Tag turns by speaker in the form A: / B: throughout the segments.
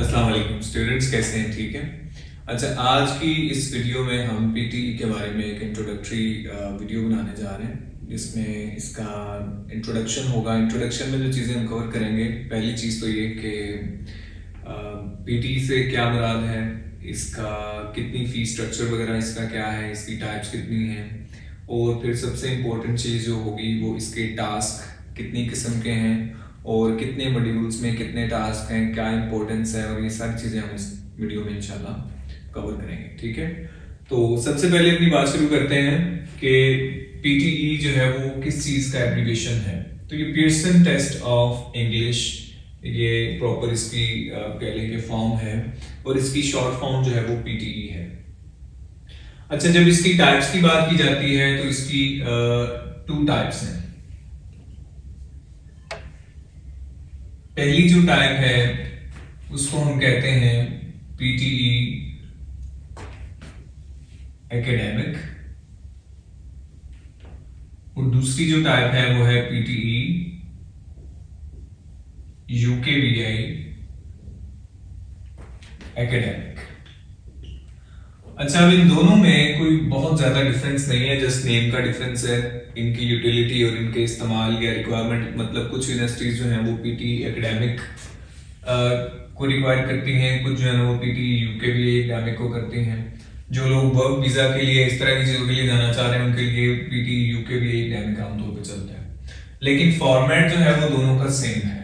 A: अस्सलाम वालेकुम स्टूडेंट्स, कैसे हैं? ठीक है। अच्छा, आज की इस वीडियो में हम पीटीई के बारे में एक इंट्रोडक्टरी वीडियो बनाने जा रहे हैं, जिसमें इसका इंट्रोडक्शन होगा। इंट्रोडक्शन में जो चीज़ें हम कवर करेंगे, पहली चीज़ तो ये कि पीटीई से क्या मुराद है, इसका कितनी फ़ीस स्ट्रक्चर वगैरह इसका क्या है, इसकी टाइप्स कितनी हैं, और फिर सबसे इम्पोर्टेंट चीज़ जो होगी वो इसके टास्क कितनी किस्म के हैं और कितने मॉड्यूल्स में कितने टास्क हैं, क्या इंपॉर्टेंस है, और ये सारी चीज़ें हम इस वीडियो में इंशाल्लाह कवर करेंगे। ठीक है, तो सबसे पहले अपनी बात शुरू करते हैं कि पीटीई जो है वो किस चीज़ का एब्रीविएशन है। तो ये पियर्सन टेस्ट ऑफ इंग्लिश, ये प्रॉपर इसकी कह लें कि फॉर्म है, और इसकी शॉर्ट फॉर्म जो है वो पीटीई है। अच्छा, जब इसकी टाइप्स की बात की जाती है तो इसकी 2 टाइप्स हैं। पहली जो टाइप है उसको हम कहते हैं पीटीई एकेडमिक, और दूसरी जो टाइप है वो है पीटीई यूकेवीआई एकेडमिक। अच्छा, अब इन दोनों में कोई बहुत ज्यादा डिफरेंस नहीं है, जस्ट नेम का डिफरेंस है। इनकी यूटिलिटी और इनके इस्तेमाल या रिक्वायरमेंट, मतलब कुछ यूनिवर्सिटीज जो हैं वो पीटीई एकेडमिक को रिक्वायर करती हैं, कुछ जो है ना वो पीटीई यूकेवीआई एकेडमिक को करती हैं। जो लोग वर्क वीजा के लिए, इस तरह की चीजों के लिए जाना चाह रहे हैं, उनके लिए पीटीई यूकेवीआई एकेडमिक आमतौर पर चलता है। लेकिन फॉर्मेट जो है वो दोनों का सेम है।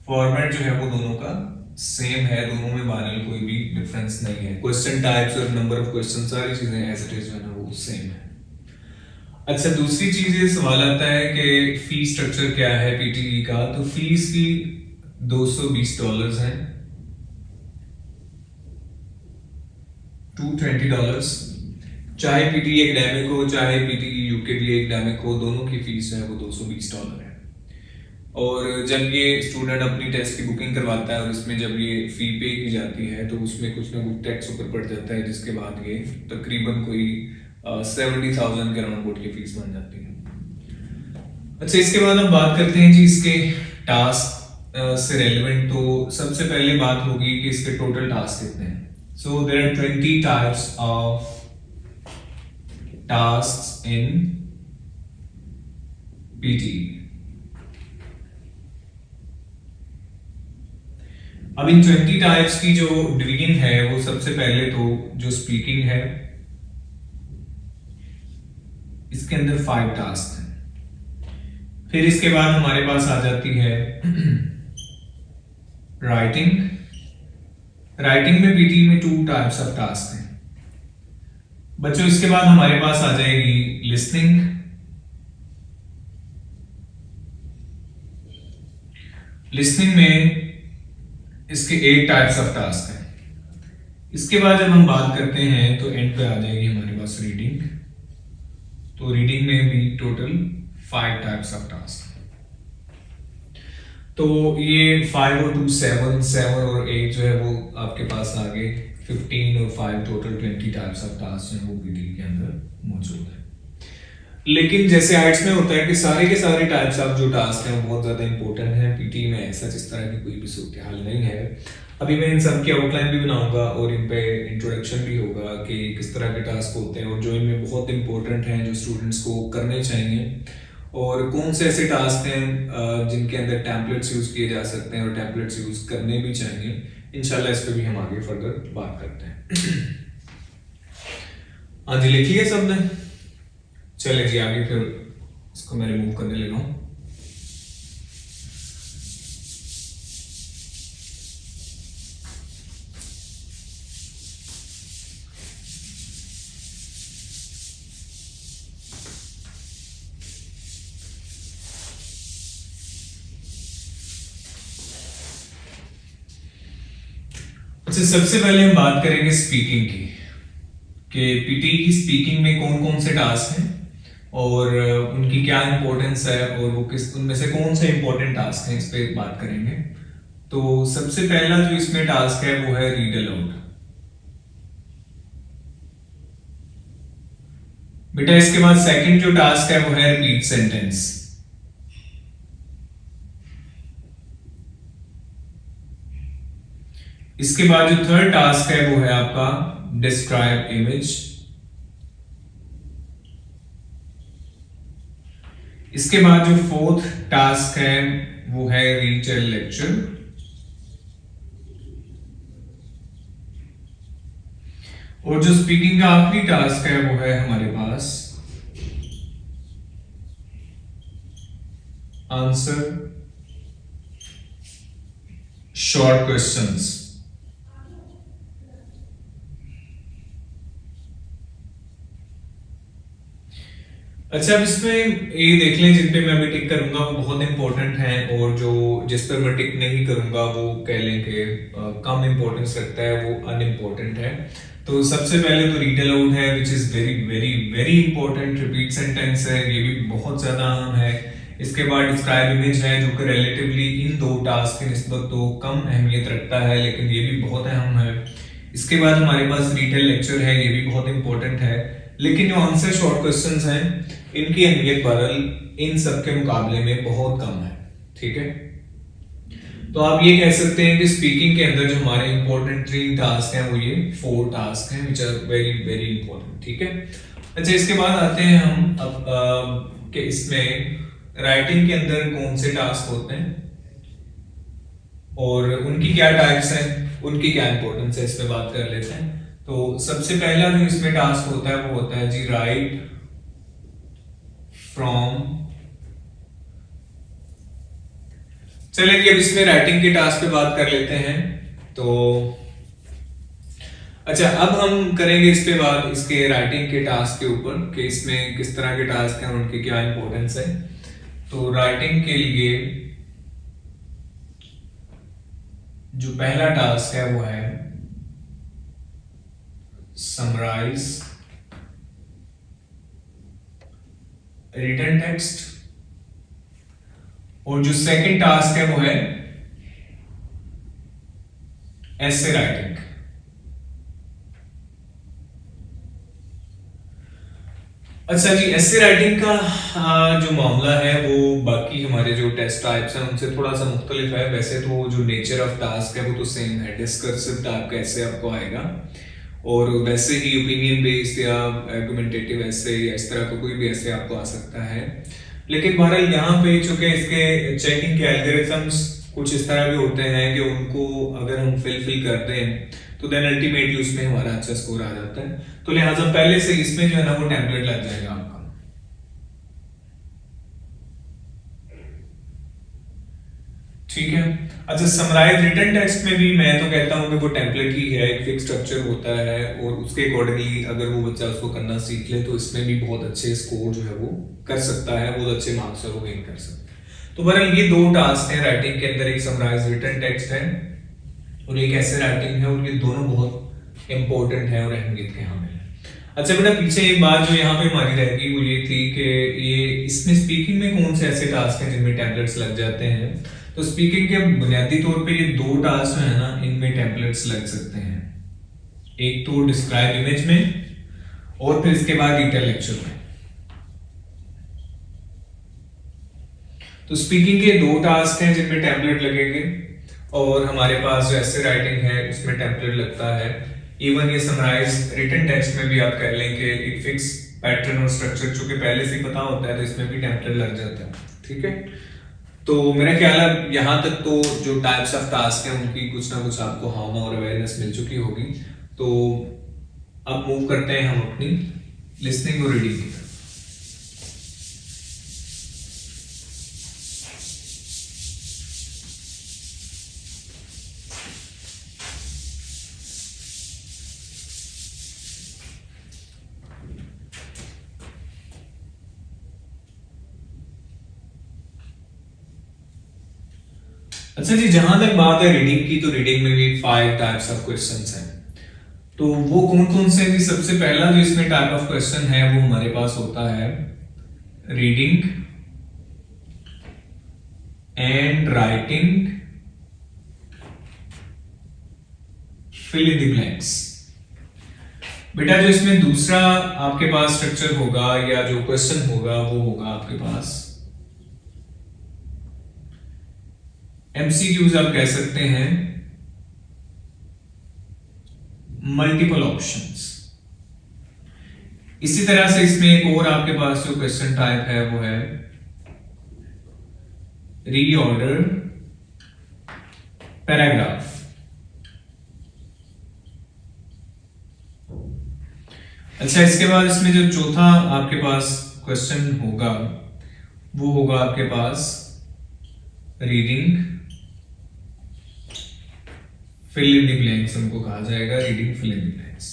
A: फॉर्मेट जो है वो दोनों का सेम है, दोनों में मानल कोई भी डिफरेंस नहीं है। क्वेश्चन टाइप्स और नंबर ऑफ क्वेश्चन, सारी चीजें एज इट इज जो है ना वो सेम है। अच्छा, दूसरी चीज ये सवाल आता है कि फीस स्ट्रक्चर क्या है पीटीई का। तो फीस की $220 है, $220। चाहे पीटीई एकेडमिक हो चाहे पीटीई यूकेवीआई एकेडमिक हो, दोनों की फीस है वो $220 है। और जब ये स्टूडेंट अपनी टेस्ट की बुकिंग करवाता है और इसमें जब ये फी पे की जाती है तो उसमें कुछ ना कुछ टैक्स ऊपर पड़ जाता है, जिसके बाद ये तकरीबन कोई 70,000 के अराउंड बोर्ड की फीस बन जाती है। अच्छा, इसके बाद हम बात करते हैं जी इसके टास्क से रेलेवेंट। तो सबसे पहले बात होगी कि इसके टोटल टास्क कितने हैं। So there are 20 types of task in PTE. अब इन 20 टाइप्स की जो डिवीजन है वो सबसे पहले तो जो स्पीकिंग है, इसके अंदर 5 टास्क हैं। फिर इसके बाद हमारे पास आ जाती है राइटिंग। राइटिंग में पीटी में 2 टाइप्स ऑफ टास्क हैं बच्चों। इसके बाद हमारे पास आ जाएगी लिसनिंग। लिसनिंग में इसके 8 टाइप्स ऑफ टास्क हैं। इसके बाद जब हम बात करते हैं तो एंड पे आ जाएगी हमारे पास रीडिंग। तो रीडिंग में भी टोटल 5 टाइप्स ऑफ टास्क। तो ये 5 और 2 7, 7 और 8 जो है वो आपके पास आगे 15 और 5 टोटल 20 टाइप्स ऑफ टास्क हैं वो पीटी के अंदर मौजूद है। लेकिन जैसे आर्ट्स में होता है कि सारे के सारे टाइप्स ऑफ जो टास्क हैं वो बहुत ज्यादा इंपॉर्टेंट हैं। पीटी में ऐसा जिस तरह की कोई भी सूरत हाल नहीं है। अभी मैं इन सब की आउटलाइन भी बनाऊंगा और इन पे इंट्रोडक्शन भी होगा कि किस तरह के टास्क होते हैं और जो इनमें बहुत इंपॉर्टेंट हैं, जो स्टूडेंट्स को करने चाहिए, और कौन से ऐसे टास्क हैं जिनके अंदर टेम्पलेट्स यूज किए जा सकते हैं और टेम्पलेट्स यूज करने भी चाहिए। इंशाल्लाह इस पे भी हम आगे फर्दर बात करते हैं। हाँ जी, लिख लिया सबने? चले जी आगे, फिर इसको मैं रिमूव करने लगा हूँ। अच्छा, सबसे पहले हम बात करेंगे स्पीकिंग की, कि पीटी की स्पीकिंग में कौन कौन से टास्क हैं और उनकी क्या इंपॉर्टेंस है और वो किस, उनमें से कौन से इंपॉर्टेंट टास्क हैं, इस पे बात करेंगे। तो सबसे पहला जो इसमें टास्क है वो है रीड अलाउड। बेटा इसके बाद सेकंड जो टास्क है वो है रिपीट सेंटेंस। इसके बाद जो थर्ड टास्क है वो है आपका डिस्क्राइब इमेज। इसके बाद जो फोर्थ टास्क है वो है रीटेल लेक्चर। और जो स्पीकिंग का आखिरी टास्क है वो है हमारे पास आंसर शॉर्ट क्वेश्चंस। अच्छा, अब इसमें ये देख लें जिन पे मैं अभी टिक करूंगा वो बहुत इंपॉर्टेंट हैं, और जो जिस पर मैं टिक नहीं करूंगा वो कह लें कि कम इंपॉर्टेंस रखता है, वो अनइम्पोर्टेंट है। तो सबसे पहले तो रीड अलाउड है, which is very very very important. Repeat sentence है, ये भी बहुत ज्यादा अहम है। इसके बाद डिस्क्राइब इमेज है, जो कि रिलेटिवली इन दो टास्क की निस्बत तो कम अहमियत रखता है, लेकिन ये भी बहुत अहम है। इसके बाद हमारे पास डिटेल लेक्चर है, ये भी बहुत इंपॉर्टेंट है। लेकिन जो आंसर शॉर्ट क्वेश्चंस हैं इनकी अहमियत बहरहाल इन सब के मुकाबले में बहुत कम है। ठीक है, तो आप ये कह सकते हैं कि स्पीकिंग के अंदर जो हमारे इंपॉर्टेंट 3 टास्क हैं वो ये 4 टास्क हैं, which are very very important. ठीक है, अच्छा इसके बाद आते हैं हम अब कि इसमें राइटिंग के अंदर कौन से टास्क होते हैं और उनकी क्या टाइप्स हैं, उनकी क्या इंपॉर्टेंस है, इस पे बात कर लेते हैं। तो सबसे पहला जो इसमें टास्क होता है वो होता है जी राइट फ्रॉम। चलिए कि अब इसमें राइटिंग के टास्क पे बात कर लेते हैं। तो अच्छा, अब हम करेंगे इस पे बात इसके राइटिंग के टास्क के ऊपर कि इसमें किस तरह के टास्क हैं, उनकी क्या इंपॉर्टेंस है। तो राइटिंग के लिए जो पहला टास्क है वो है समराइज रिटन टेक्स्ट, और जो सेकंड टास्क है वो है एसे राइटिंग। अच्छा जी, एसे राइटिंग का जो मामला है वो बाकी हमारे जो टेस्ट टाइप्स हैं उनसे थोड़ा सा मुख्तलिफ है। वैसे तो जो नेचर ऑफ टास्क है वो तो सेम है, डिस्कर्सिव टाइप का ऐसे आपको आएगा, और वैसे ही ओपिनियन बेस्ड या आर्गुमेंटेटिव ऐसे या इस तरह का कोई भी ऐसे आपको आ सकता है। लेकिन बहरहाल यहाँ पे चूंकि इसके चेकिंग के एल्गोरिथम्स कुछ इस तरह भी होते हैं कि उनको अगर हम फिल कर दें तो देन अल्टीमेटली उसमें हमारा अच्छा स्कोर आ जाता है। तो लिहाजा पहले से इसमें जो है ना वो टेम्पलेट लग जाएगा आपका। ठीक है, अच्छा समराइज रिटन टेक्स्ट में भी मैं तो कहता हूं कि वो टेम्पलेट ही है, एक फिक्स स्ट्रक्चर होता है, और उसके अकॉर्डिंगली अगर वो बच्चा उसको करना सीख ले तो इसमें भी बहुत अच्छे स्कोर जो है वो कर सकता है, बहुत अच्छे मार्क्स है वो गेन कर सकता है। तो बहरहाल ये 2 टास्क हैं राइटिंग के अंदर, एक समराइज रिटन टेक्स्ट है और एक ऐसे राइटिंग है, और ये दोनों बहुत इंपॉर्टेंट है और अहमियत के हामिल है। अच्छा बेटा, पीछे एक बात जो यहाँ पे हमारी रहेगी वो ये थी कि ये इसमें स्पीकिंग में कौन से ऐसे टास्क हैं जिनमें टेम्पलेट्स लग जाते हैं। तो स्पीकिंग के बुनियादी तौर पे ये 2 टास्क है ना, इनमें टेम्पलेट्स लग सकते हैं, एक तो डिस्क्राइब इमेज में और फिर इसके बाद डिटेल लेक्चर में। तो स्पीकिंग के 2 टास्क हैं जिनमें टेम्पलेट लगेंगे, और हमारे पास जो ऐसे राइटिंग है उसमें टेम्पलेट लगता है। इवन ये समराइज रिटन टेक्स्ट में भी आप कर लें कि एक फिक्स पैटर्न और स्ट्रक्चर चूंकि पहले से ही पता होता है तो इसमें भी टेम्पलेट लग जाता है। ठीक है, तो मेरा ख्याल है यहाँ तक तो जो टाइप्स ऑफ टास्क हैं उनकी कुछ ना कुछ आपको हामा और अवेयरनेस मिल चुकी होगी। तो अब मूव करते हैं हम अपनी लिसनिंग और रीडिंग की तरफ। अच्छा जी, जहां तक बात है रीडिंग की, तो रीडिंग में भी 5 टाइप्स ऑफ क्वेश्चंस हैं। तो वो कौन कौन से हैं? सबसे पहला जो इसमें टाइप ऑफ क्वेश्चन है वो हमारे पास होता है reading and writing fill in the blanks. बेटा जो इसमें दूसरा आपके पास स्ट्रक्चर होगा या जो क्वेश्चन होगा वो होगा आपके पास एमसीक्यूज आप कह सकते हैं, मल्टीपल ऑप्शंस। इसी तरह से इसमें एक और आपके पास जो क्वेश्चन टाइप है वो है रीऑर्डर पैराग्राफ। अच्छा, इसके बाद इसमें जो चौथा आपके पास क्वेश्चन होगा वो होगा आपके पास reading fill in the blanks, उनको कहा जाएगा reading fill in the blanks.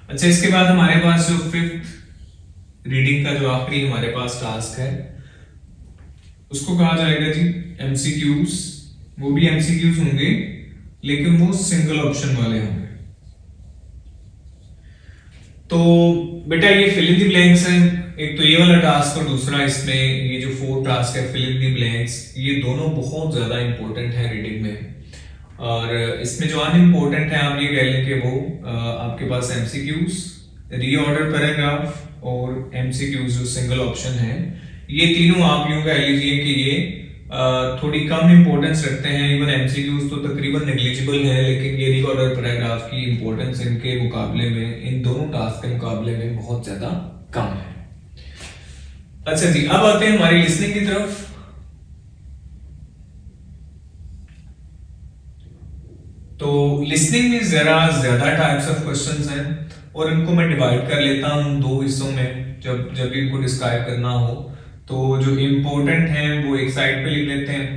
A: अच्छा, इसके बाद हमारे पास जो फिफ्थ रीडिंग का जो आखिरी हमारे पास टास्क है उसको कहा जाएगा जी एमसीक्यूज। वो भी एमसीक्यूज होंगे लेकिन वो सिंगल ऑप्शन वाले होंगे। तो बेटा ये फिल इन द ब्लैंक्स है, एक तो ये वाला टास्क और दूसरा इसमें ये जो फोर्थ टास्क है फिल इन द ब्लैंक्स, ये दोनों बहुत ज्यादा इंपॉर्टेंट है रीडिंग में। और इसमें जो अनइम्पोर्टेंट है आप ये कह लें कि वो आपके पास एमसीक्यूज, रीऑर्डर पैराग्राफ और एमसीक्यूज जो सिंगल ऑप्शन है, ये तीनों आप यूं कह लीजिए कि ये थोड़ी कम इंपॉर्टेंस रखते हैं। इवन एमसीक्यूज तो तकरीबन नेग्लिजिबल है, लेकिन ये रीऑर्डर पैराग्राफ की इंपॉर्टेंस इनके मुकाबले में, इन दोनों टास्क के मुकाबले में बहुत ज्यादा कम है। अच्छा जी, अब आते हैं हमारी लिसनिंग की तरफ। तो लिसनिंग में जरा ज्यादा टाइप्स ऑफ क्वेश्चंस हैं और इनको मैं डिवाइड कर लेता हूं दो हिस्सों में जब जब भी इनको डिस्क्राइब करना हो। तो जो इंपॉर्टेंट हैं वो एक साइड पे लिख लेते हैं,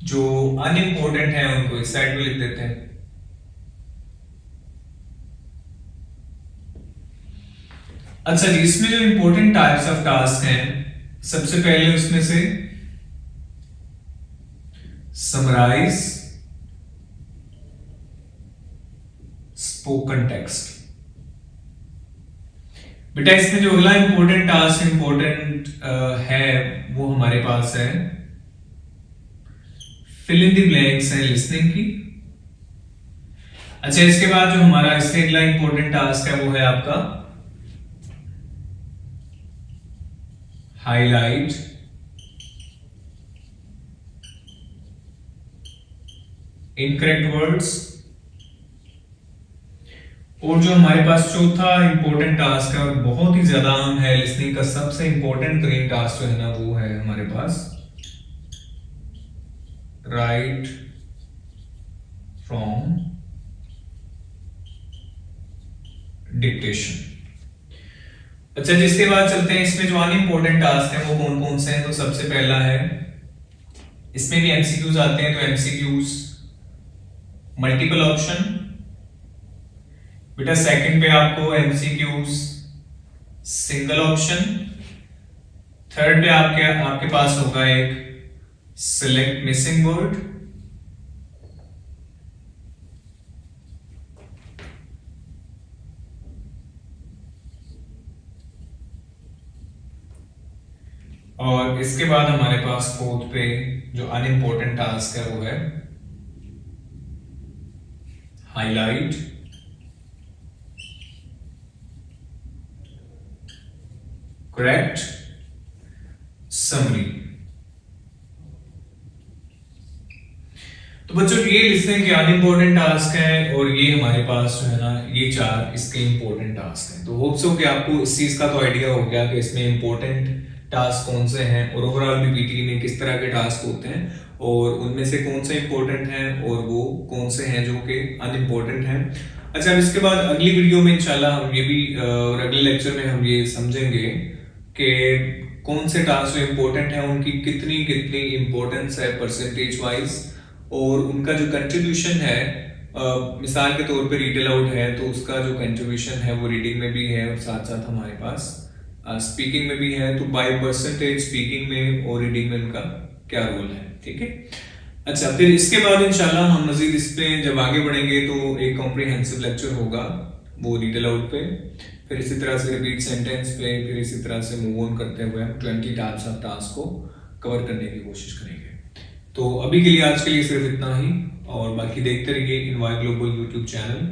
A: जो अनइम्पोर्टेंट है उनको इस साइड पे लिख देते हैं। अच्छा जी, इसमें जो इंपॉर्टेंट टाइप्स ऑफ टास्क हैं, सबसे पहले उसमें से समराइज स्पोकन टेक्स्ट। बेटा इसमें जो अगला इंपॉर्टेंट टास्क इंपॉर्टेंट है वो हमारे पास है फिल इन द ब्लैंक्स है लिसनिंग की। अच्छा, इसके बाद जो हमारा इससे अगला इंपॉर्टेंट टास्क है वो है आपका हाईलाइट इनकरेक्ट वर्ड्स। और जो हमारे पास चौथा इंपॉर्टेंट टास्क है और बहुत ही ज्यादा आम है, लिसनिंग का सबसे इंपॉर्टेंट ग्रीन टास्क जो है ना वो है हमारे पास राइट फ्रॉम डिक्टेशन। अच्छा, जिसके बाद चलते हैं इसमें जो अनइम्पोर्टेंट टास्क है वो कौन कौन से हैं। तो सबसे पहला है, इसमें भी एमसीक्यूज आते हैं, तो एमसीक्यूज मल्टीपल ऑप्शन। बेटा सेकंड पे आपको एमसीक्यूज सिंगल ऑप्शन। थर्ड पे आपके आपके पास होगा एक सिलेक्ट मिसिंग वर्ड। और इसके बाद हमारे पास फोर्थ पे जो अनइम्पोर्टेंट टास्क है वो है हाईलाइट करेक्ट समरी। तो बच्चों ये लिसनिंग के अनइम्पोर्टेंट टास्क हैं और ये हमारे पास जो है ना ये चार इसके इंपॉर्टेंट टास्क हैं। तो होप सो कि आपको इस चीज का तो आइडिया हो गया कि इसमें इंपॉर्टेंट टास्क कौन से हैं और ओवरऑल भी पीटी में किस तरह के टास्क होते हैं और उनमें से कौन से इंपॉर्टेंट हैं और वो कौन से हैं जो कि अनइम्पोर्टेंट हैं। अच्छा, अब इसके बाद अगली वीडियो में इंशाल्लाह हम ये भी और अगले लेक्चर में हम ये समझेंगे कि कौन से टास्क जो इंपॉर्टेंट है उनकी कितनी कितनी इंपॉर्टेंस है परसेंटेज वाइज और उनका जो कंट्रीब्यूशन है। मिसाल के तौर पे रीड अलाउड है तो उसका जो कंट्रीब्यूशन है वो रीडिंग में भी है और साथ साथ हमारे पास स्पीकिंग में भी है। तो बाय परसेंटेज स्पीकिंग में और रीडिंग में उनका क्या रोल है, ठीक है। अच्छा, फिर इसके बाद इंशाल्लाह हम मजीद इस पे जब आगे बढ़ेंगे तो एक कॉम्प्रिहेंसिव लेक्चर होगा वो रीड अलाउड पे, फिर इसी तरह से रिपीट सेंटेंस पे, फिर इसी तरह से मूव ऑन करते हुए हम 20 टाइप्स ऑफ टास्क को कवर करने की कोशिश करेंगे। तो अभी के लिए आज के लिए सिर्फ इतना ही और बाकी देखते रहिए इनवाई ग्लोबल यूट्यूब चैनल।